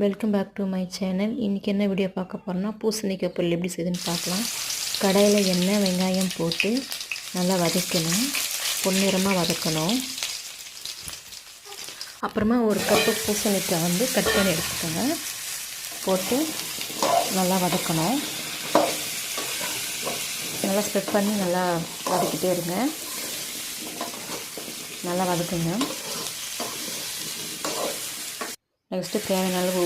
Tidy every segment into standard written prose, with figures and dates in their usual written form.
Welcome back to my channel. இன்றைக்கி என்ன video பார்க்க போகிறோன்னா பூசணிக்காய் பொரியல் எப்படி செய்யுதுன்னு பார்க்கலாம். கடாயில் எண்ணெய் வெங்காயம் போட்டு நல்லா வதக்கணும், பொன்னிறமாக வதக்கணும். அப்புறமா ஒரு கப்பு பூசணிக்காய் கட் பண்ணி எடுத்துக்கோங்க, போட்டு நல்லா வதக்கணும். நல்லா ஸ்ப்ரெட் பண்ணி நல்லா வதக்கிட்டே இருங்க, நல்லா வதக்குங்க. நெக்ஸ்ட்டு தேவையான அளவு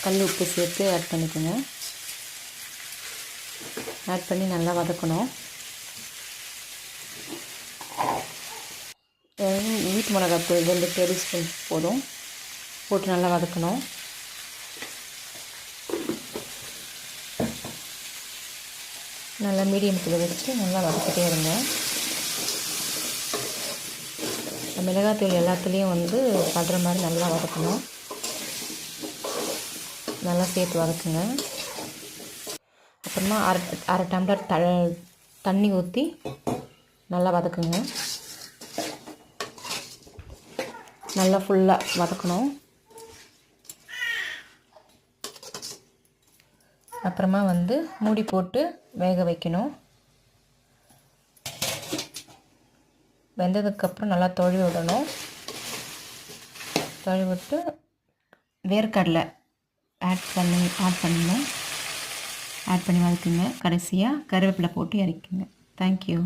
கல் உப்பு சேர்த்து ஆட் பண்ணிக்கோங்க. ஆட் பண்ணி நல்லா வதக்கணும். வீட்டு மிளகாத்தூள் 2 டேபிள் ஸ்பூன் போதும், போட்டு நல்லா வதக்கணும். நல்லா மீடியம் தீயில் வச்சு நல்லா வதக்கிட்டே இருங்க. மிளகாத்தூள் எல்லாத்துலேயும் படுற மாதிரி நல்லா வதக்கணும். நல்லா சேர்த்து வதக்குங்க. அப்புறமா அரை டம்ளர் தண்ணி ஊற்றி நல்லா வதக்குங்க. நல்லா ஃபுல்லாக வதக்கணும். அப்புறமா மூடி போட்டு வேக வைக்கணும். வெந்ததுக்கப்புறம் நல்லா தொழுவி விடணும். தொழுவி விட்டு வேர்க்கடலை ஆட் பண்ணி வதக்குங்க. கடைசியாக கருவேப்பிலை போட்டு இறக்குங்க. தேங்க்யூ.